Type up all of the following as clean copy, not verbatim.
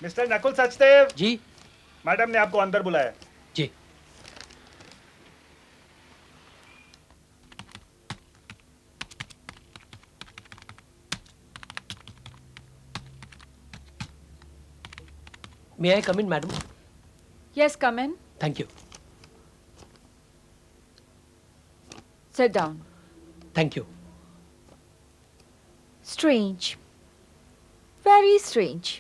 Mister Nakul Sachdev ji madam ने आपको अंदर बुलाया। जी। May I come in madam? Yes, come in. Thank you. Sit down. Thank you. Strange. Very strange.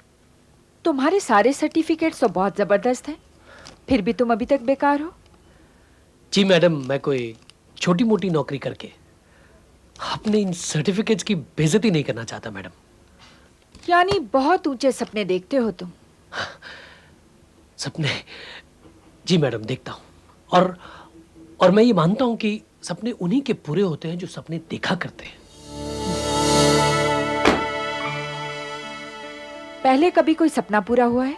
तुम्हारे सारे सर्टिफिकेट्स तो बहुत जबरदस्त हैं, फिर भी तुम अभी तक बेकार हो। जी मैडम, मैं कोई छोटी मोटी नौकरी करके अपने इन सर्टिफिकेट्स की बेइज्जती नहीं करना चाहता मैडम। यानी बहुत ऊंचे सपने देखते हो तुम। सपने? जी मैडम, देखता हूँ। और मैं ये मानता हूँ कि सपने उन्हीं के पूरे होते हैं जो सपने देखा करते हैं। पहले कभी कोई सपना पूरा हुआ है?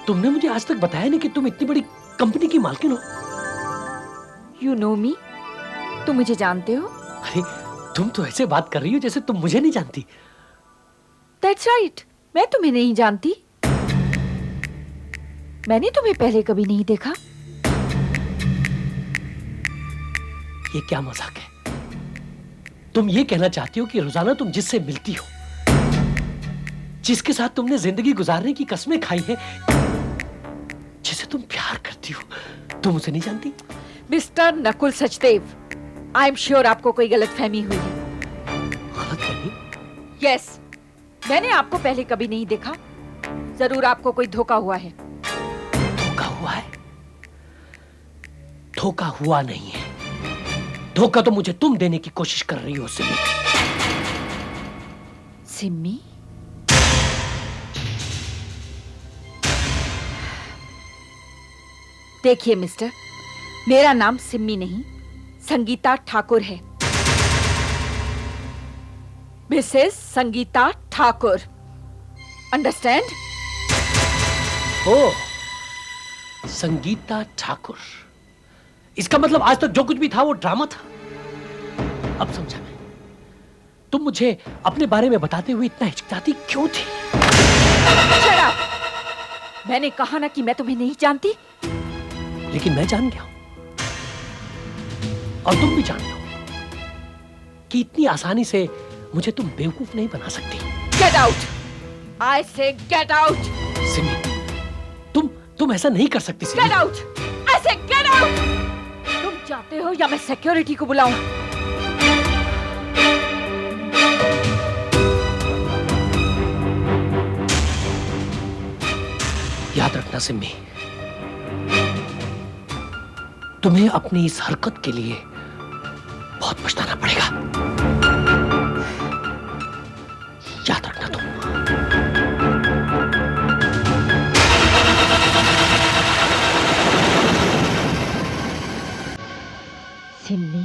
तुमने मुझे आज तक बताया नहीं कि तुम इतनी बड़ी कंपनी की मालकिन हो। You know me? तुम मुझे जानते हो? अरे तुम तो ऐसे बात कर रही हो जैसे तुम मुझे नहीं जानती। That's right. मैं तुम्हें नहीं जानती। मैंने तुम्हें पहले कभी नहीं देखा। ये क्या मजाक है? तुम ये कहना चाहती हो कि रोजाना तुम जिससे मिलती हो, जिसके साथ तुमने जिंदगी गुजारने की कस्में खाई हैं, जिसे तुम प्यार करती हो, तुम उसे नहीं जानती? Mister Nakul Sachdev, I am sure आपको कोई गलतफहमी हुई है। गलतफहमी? यस, मैंने आपको पहले कभी नहीं देखा। जरूर आपको कोई धोखा हुआ है। धोखा हुआ है? धोखा हुआ नहीं है। धोखा तो मुझे तुम देने की कोशिश कर रही हो सिम्मी। सिम्मी? देखिए मिस्टर, मेरा नाम सिम्मी नहीं, संगीता ठाकुर है। मिसेस संगीता ठाकुर। अंडरस्टैंड? ओ, संगीता ठाकुर। इसका मतलब आज तक जो कुछ भी था वो ड्रामा था। अब समझा मैं। तुम मुझे अपने बारे में बताते हुए इतना हिचकिचाती क्यों थी? Shut up! मैंने कहा ना कि मैं तुम्हें नहीं जानती। लेकिन मैं जान गया हूं, और तुम भी जान लो कि इतनी आसानी से मुझे तुम बेवकूफ नहीं बना सकती। Get out! I say get out! Simi, तुम ऐसा नहीं कर सकती Simi. Get out! I say get out! तुम चाहते हो या मैं सिक्योरिटी को बुलाऊं? याद रखना सिम्मी, तुम्हें अपनी इस हरकत के लिए बहुत पछताना पड़ेगा। याद रखना तुम। सिम्मी?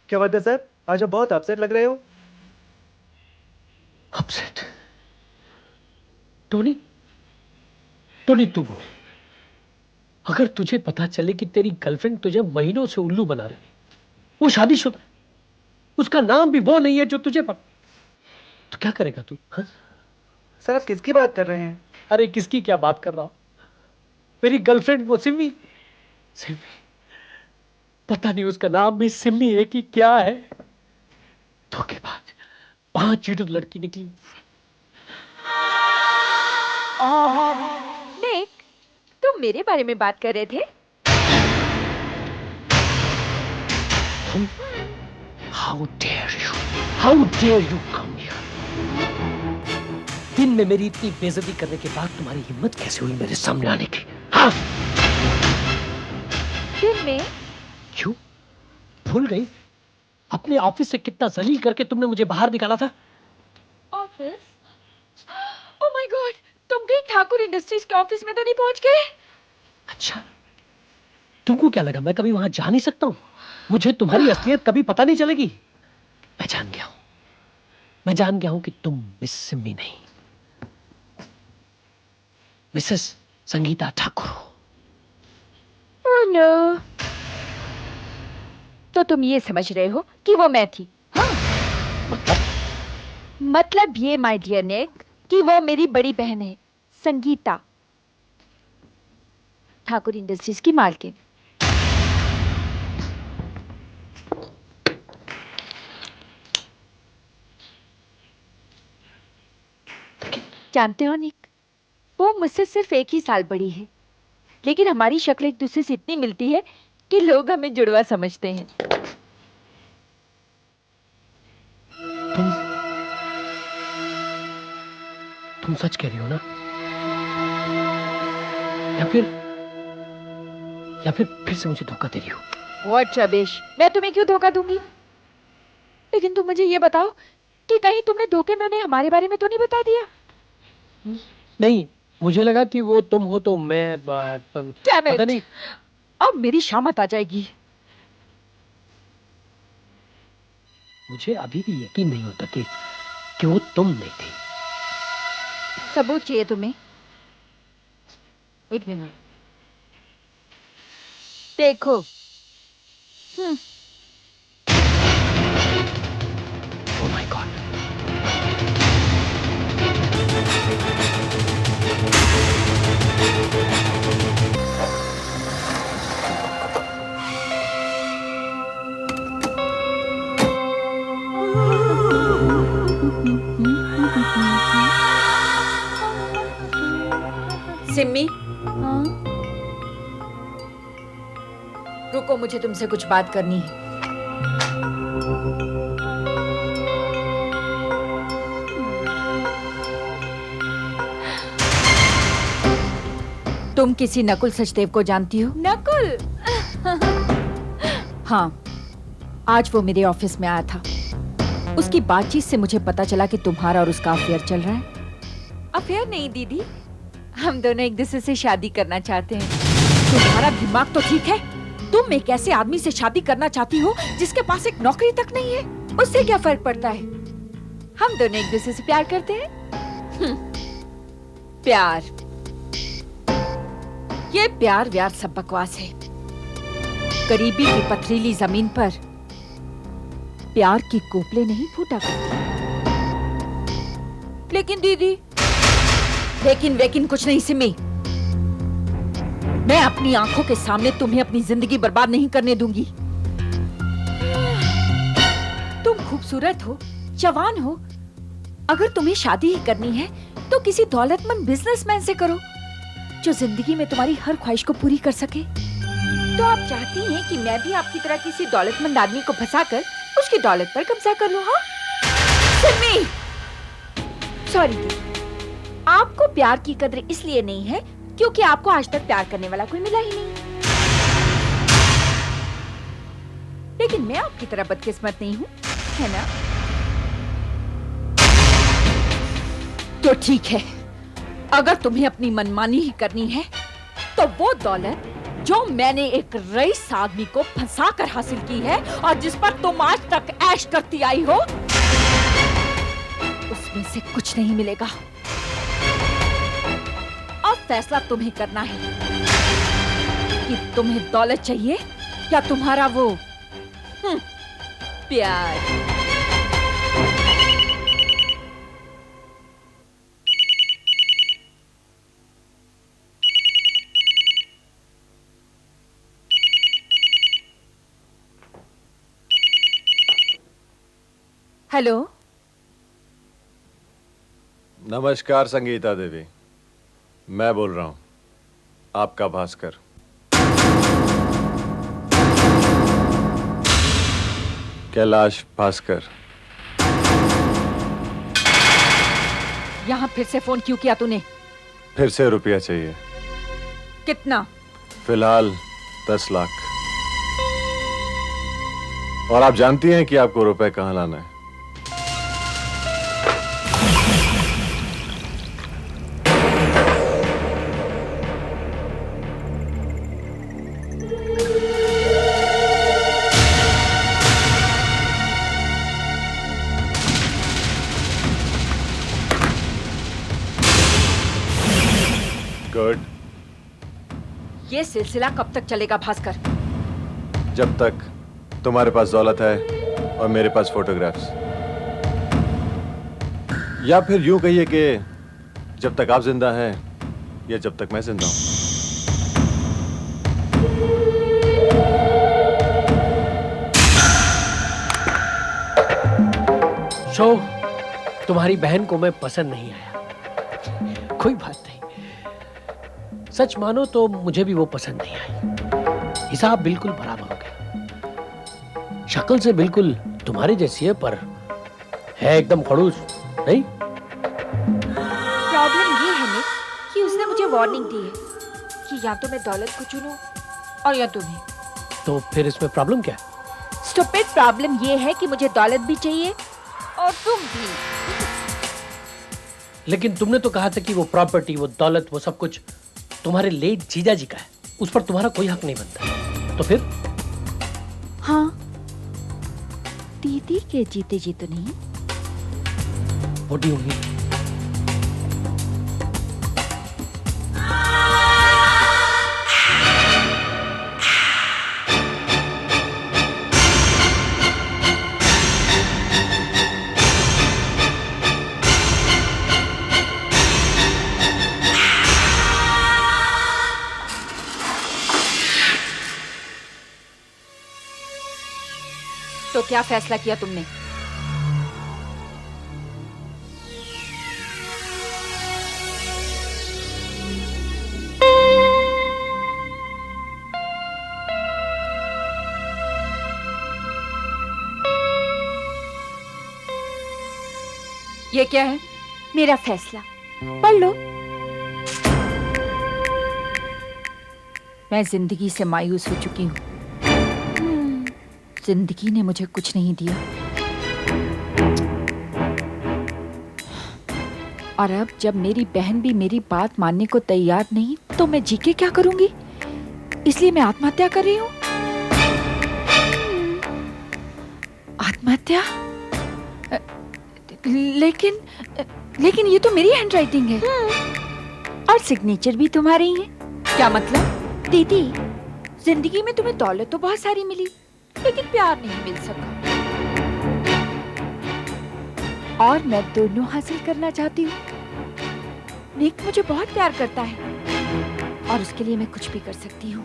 क्या बात है सर, आज आप बहुत अपसेट लग रहे हो। अपसेट? टोनी, टोनी तू बोल। अगर तुझे पता चले कि तेरी गर्लफ्रेंड तुझे महीनों से उल्लू बना रही, वो शादीशुदा, उसका नाम भी वो नहीं है जो तुझे तो क्या करेगा तू? हाँ? सर आप किसकी बात कर रहे हैं? अरे किसकी क्या बात कर रहा हूं? मेरी गर्लफ्रेंड वो सिम्मी। सिम्मी, पता नहीं उसका नाम भी सिम्मी है कि क्या है। धोखेबाज, 5 चीटर लड़की निकली। निक, तुम मेरे बारे में बात कर रहे थे? How dare you? How dare you come here? दिन में मेरी इतनी बेइज्जती करने के बाद तुम्हारी हिम्मत कैसे हुई मेरे सामने आने की? हाँ? दिन में? क्यों? भूल गई? अपने ऑफिस से कितना जलील करके तुमने मुझे बाहर निकाला था। ऑफिस? ओह माय गॉड, तुम कहीं ठाकुर इंडस्ट्रीज के ऑफिस में तो नहीं पहुंच गए? अच्छा, तुमको क्या लगा मैं कभी वहां जा नहीं सकता हूं? मुझे तुम्हारी असलियत कभी पता नहीं चलेगी। मैं जान गया हूं, मैं जान गया हूं कि तुम मिस सिम्मी नहीं, मिसेस संगीता ठाकुर हो। हेलो। तो तुम ये समझ रहे हो कि वो मैं थी? हाँ। मतलब ये माय डियर निक कि वो मेरी बड़ी बहन है, संगीता, ठाकुर इंडस्ट्रीज की मालकिन। जानते हो निक, वो मुझसे सिर्फ 1 ही साल बड़ी है, लेकिन हमारी शक्ल एक दूसरे से इतनी मिलती है कि लोग हमें जुड़वा समझते हैं। तुम सच कह रही हो ना? या फिर से मुझे धोखा दे रही हो? व्हाट रमेश, मैं तुम्हें क्यों धोखा दूंगी? लेकिन तुम मुझे ये बताओ कि कहीं तुमने धोखे में उन्हें हमारे बारे में तो नहीं बता दिया? नहीं, मुझे लगा कि वो तुम हो तो मैं Damn it! पता नहीं। अब मेरी शामत आ जाएगी। मुझे अभी भी यकीन नहीं होता कि वो तुम नहीं थी। सबूत चाहिए तुम्हें? एक मिनट, देखो। Oh my God. सिम्मी, रुको, मुझे तुमसे कुछ बात करनी है। तुम किसी नकुल सचदेव को जानती हो? नकुल? हाँ, आज वो मेरे ऑफिस में आया था। उसकी बातचीत से मुझे पता चला कि तुम्हारा और उसका अफेयर चल रहा है। अफेयर नहीं दीदी, हम दोनों एक दूसरे से शादी करना चाहते हैं। तुम्हारा दिमाग तो ठीक है? तुम एक ऐसे आदमी से शादी करना चाहती हो जिसके पास एक नौकरी तक नहीं है? उससे क्या फर्क पड़ता है? हम दोनों एक दूसरे से प्यार करते हैं। प्यार, ये प्यार व्यार सब बकवास है। करीबी की पथरीली जमीन पर प्यार की कोपले नहीं फूटा करती। लेकिन दीदी, लेकिन कुछ नहीं सिमी। मैं अपनी आंखों के सामने तुम्हें अपनी जिंदगी बर्बाद नहीं करने दूंगी। तुम खूबसूरत हो, जवान हो। अगर तुम्हें शादी ही करनी है तो किसी दौलतमंद बिजनेसमैन से करो जो जिंदगी में तुम्हारी हर ख्वाहिश को पूरी कर सके। तो आप चाहती हैं कि मैं भी आपकी तरह किसी दौलतमंद आदमी को फंसाकर उसकी दौलत पर कब्जा कर लूं? हाँ सिमी, सॉरी, आपको प्यार की कद्र इसलिए नहीं है क्योंकि आपको आज तक प्यार करने वाला कोई मिला ही नहीं। लेकिन मैं आपकी तरह बदकिस्मत नहीं हूं, है ना? तो ठीक है, अगर तुम्हें अपनी मनमानी ही करनी है तो वो दौलत जो मैंने एक रईस आदमी को फंसाकर हासिल की है और जिस पर तुम आज तक ऐश करती आई हो, उसमें से कुछ नहीं मिलेगा। अब फैसला तुम्हें करना है कि तुम्हें दौलत चाहिए या तुम्हारा वो प्यार। हेलो, नमस्कार संगीता देवी, मैं बोल रहा हूं, आपका भास्कर। कैलाश भास्कर। यहाँ फिर से फोन क्यों किया तूने? फिर से रुपया चाहिए। कितना? फिलहाल 10 लाख। और आप जानती हैं कि आपको रुपए कहां लाना है। गुड। ये सिलसिला कब तक चलेगा भास्कर? जब तक तुम्हारे पास दौलत है और मेरे पास फोटोग्राफ्स, या फिर यूं कहिए कि जब तक आप जिंदा हैं या जब तक मैं जिंदा हूं। शो, तुम्हारी बहन को मैं पसंद नहीं आया। कोई बात नहीं, सच मानो तो मुझे भी वो पसंद नहीं आई। हिसाब बिल्कुल बराबर हो गया। शक्ल से बिल्कुल तुम्हारी जैसी है, पर है एकदम खड़ूस, नहीं? प्रॉब्लम ये है निक कि उसने मुझे वार्निंग दी है कि या तो मैं दौलत को चुनूं और या तुम्हें। तो फिर इसमें प्रॉब्लम क्या है? स्टूपिड प्रॉब्लम ये है कि मुझे दौलत भी चाहिए और तुम भी। लेकिन तुमने तो कहा था कि वो प्रॉपर्टी, वो दौलत, वो सब कुछ तुम्हारे लेट जीजा जी का है, उस पर तुम्हारा कोई हक नहीं बनता। तो फिर? हाँ, दीदी के जीते जी तो नहीं। What do you mean? तो क्या फैसला किया तुमने? ये क्या है? मेरा फैसला पढ़ लो। मैं जिंदगी से मायूस हो चुकी हूँ। जिंदगी ने मुझे कुछ नहीं दिया, और अब जब मेरी बहन भी मेरी बात मानने को तैयार नहीं, तो मैं जी के क्या करूंगी? इसलिए मैं आत्महत्या कर रही हूँ। आत्महत्या? लेकिन ये तो मेरी हैंडराइटिंग है और सिग्नेचर भी तुम्हारी है। क्या मतलब? दीदी, जिंदगी में तुम्हें दौलत तो बहुत सारी मिली, लेकिन प्यार नहीं मिल सका, और मैं दोनों हासिल करना चाहती हूँ। निक मुझे बहुत प्यार करता है और उसके लिए मैं कुछ भी कर सकती हूँ।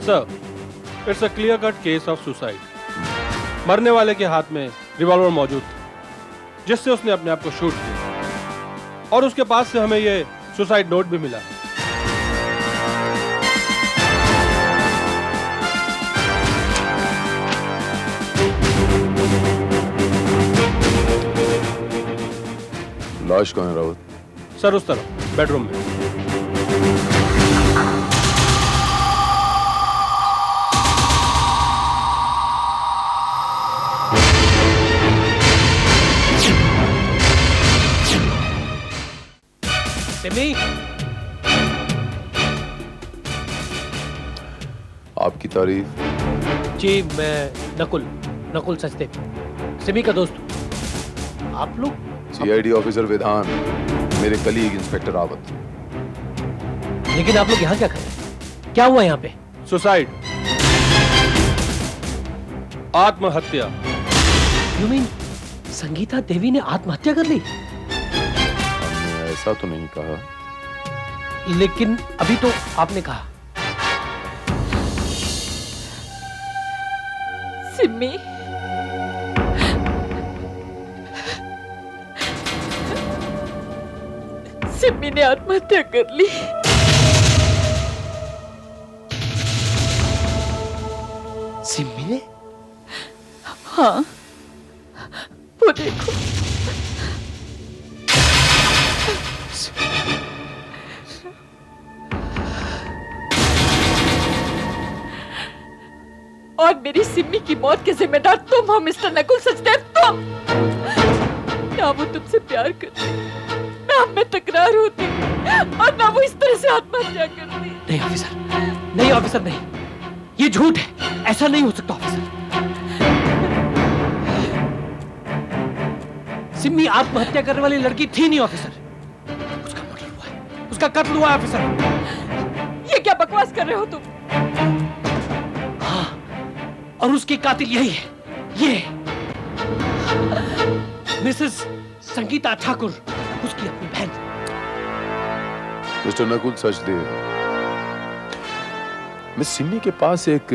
Sir, it's a clear-cut case of suicide. मरने वाले के हाथ में रिवॉल्वर मौजूद था, जिससे उसने अपने आप को शूट किया, और उसके पास से हमें ये सुसाइड नोट भी मिला है। लाश कौन है रावत? सर उस तरफ बेडरूम में। सिमी, आपकी तारीफ। जी मैं नकुल सचदेव, सिमी का दोस्त हूँ। आप लोग? सीआईडी ऑफिसर विधान, मेरे कलीग इंस्पेक्टर रावत। लेकिन आप लोग यहाँ क्या कर रहे हैं? क्या हुआ यहाँ पे? सुसाइड, आत्महत्या। यू मीन संगीता देवी ने आत्महत्या कर ली? हमने ऐसा तो नहीं कहा। लेकिन अभी तो आपने कहा। सिमी, सिमी ने आत्महत्या कर ली। सिमी ने? हाँ, वो देखो। और मेरी सिम्मी की मौत के जिम्मेदार तुम हो मिस्टर नकुल सचदेव, तुम। ना वो तुमसे प्यार करती, ना हम में तकरार होती, और ना वो इस तरह से आत्महत्या करती। नहीं ऑफिसर, नहीं ऑफिसर, नहीं, ये झूठ है, ऐसा नहीं हो सकता ऑफिसर। सिम्मी आत्महत्या करने वाली लड़की थी नहीं ऑफिसर, उसका मर्डर हुआ है, उसका कत्ल हुआ है ऑफिसर। ये क्या बकवास कर रहे हो तुम? हाँ, और उसकी कातिल यही है, ये मिसेस संगीता ठाकुर, उसकी अपनी बहन। मिस्टर नकुल सचदेव, मिस सिम्मी के पास एक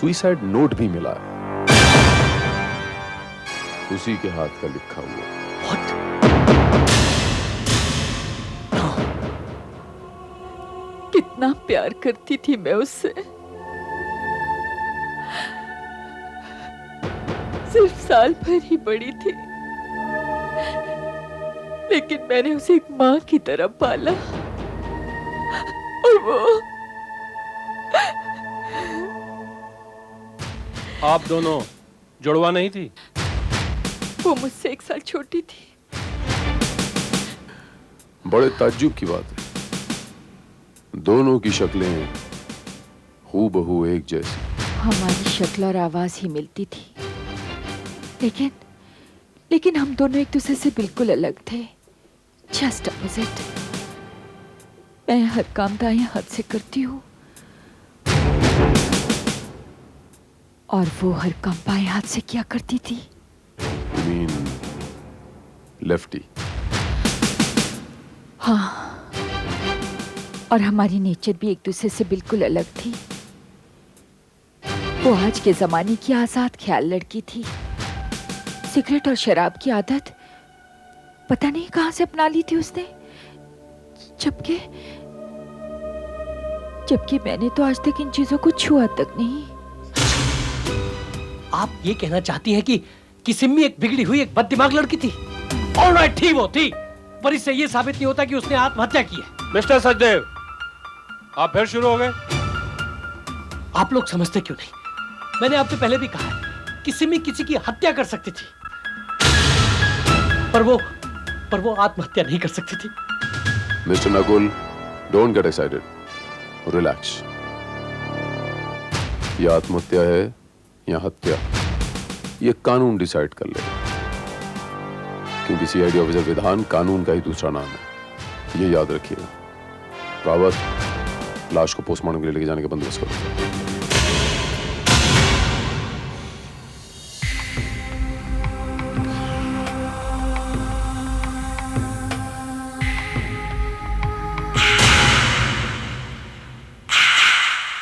सुइसाइड नोट भी मिला है, उसी के हाथ का लिखा हुआ। What? कितना प्यार करती थी मैं उससे, सिर्फ साल भर ही बड़ी थी, लेकिन मैंने उसे एक मां की तरह पाला, और वो आप दोनों जुड़वा नहीं थी? वो मुझसे 1 साल छोटी थी। बड़े ताज्जुब की बात है, दोनों की शक्लें हूबहू एक जैसी। हमारी शक्ल और आवाज ही मिलती थी, लेकिन हम दोनों एक दूसरे से बिल्कुल अलग थे, जस्ट अपोजिट। मैं हर काम दाएं हाथ से करती हूँ, और वो हर काम बाएं हाथ से किया करती थी। You mean lefty? हाँ, और हमारी नेचर भी एक दूसरे से बिल्कुल अलग थी। वो आज के जमाने की आजाद ख्याल लड़की थी, सिगरेट और शराब की आदत पता नहीं कहां से अपना ली थी उसने, जबकि मैंने तो आज तक इन चीजों को छुआ तक नहीं। आप ये कहना चाहती हैं कि सिम्मी एक बिगड़ी हुई, एक बददिमाग लड़की थी? ऑलराइट, थी वो थी, पर इससे ये साबित नहीं होता कि उसने आत्महत्या की है। मिस्टर सचदेव, आप फिर शुरू हो गए। आप लोग समझते क्यों नहीं? मैंने आपसे पहले भी कहा है कि सिम्मी किसी की हत्या कर सकती थी, पर वो आत्महत्या नहीं कर सकती थी। Mister Nakul, don't get excited, relax. ये आत्महत्या है या हत्या, ये कानून डिसाइड कर लेगा, क्योंकि सीआईडी ऑफिसर विधान कानून का ही दूसरा नाम है, ये याद रखिएगा। रावत, लाश को पोस्टमार्टम के लिए लेके जाने का बंदोबस्त करो।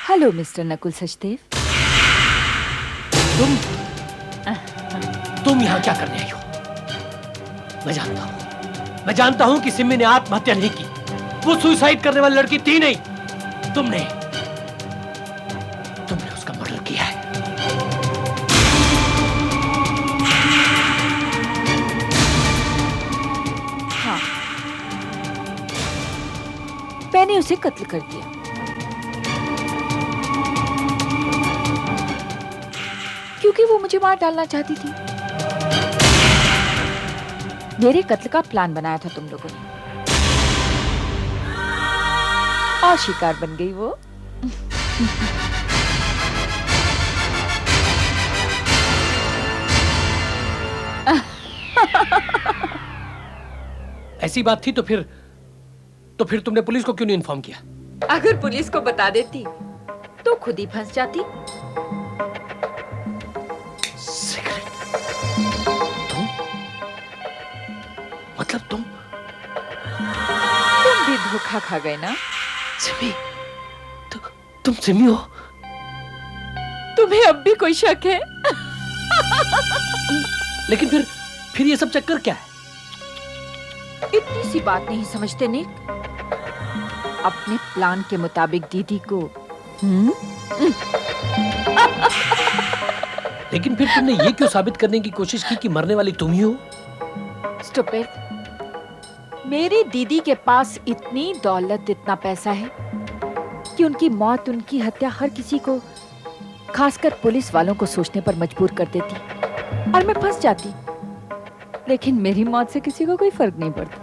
Hello mister Nakul Sachdev. तुम यहाँ क्या करने आई हो? मैं जानता हूं कि सिम्मी ने आत्महत्या नहीं की, वो सुसाइड करने वाली लड़की थी नहीं। तुमने उसका मर्डर किया है। हाँ, मैंने उसे कत्ल कर दिया। क्योंकि वो मुझे मार डालना चाहती थी। मेरे कत्ल का प्लान बनाया था तुम लोगों ने, और शिकार बन गई वो। ऐसी बात थी तो फिर तुमने पुलिस को क्यों नहीं इन्फॉर्म किया? अगर पुलिस को बता देती तो खुद ही फंस जाती। मतलब तुम भी धोखा खा गए ना? सिमी, तुम सिमी हो? तुम्हें अब भी कोई शक है? लेकिन फिर ये सब चक्कर क्या है? इतनी सी बात नहीं समझते निक? अपने प्लान के मुताबिक दीदी को लेकिन फिर तुमने ये क्यों साबित करने की कोशिश की कि मरने वाली तुम ही हो? स्टूपिड। मेरी दीदी के पास इतनी दौलत, इतना पैसा है कि उनकी मौत, उनकी हत्या हर किसी को खासकर पुलिस वालों को सोचने पर मजबूर कर देती और मैं फंस जाती। लेकिन मेरी मौत से किसी को कोई फर्क नहीं पड़ता।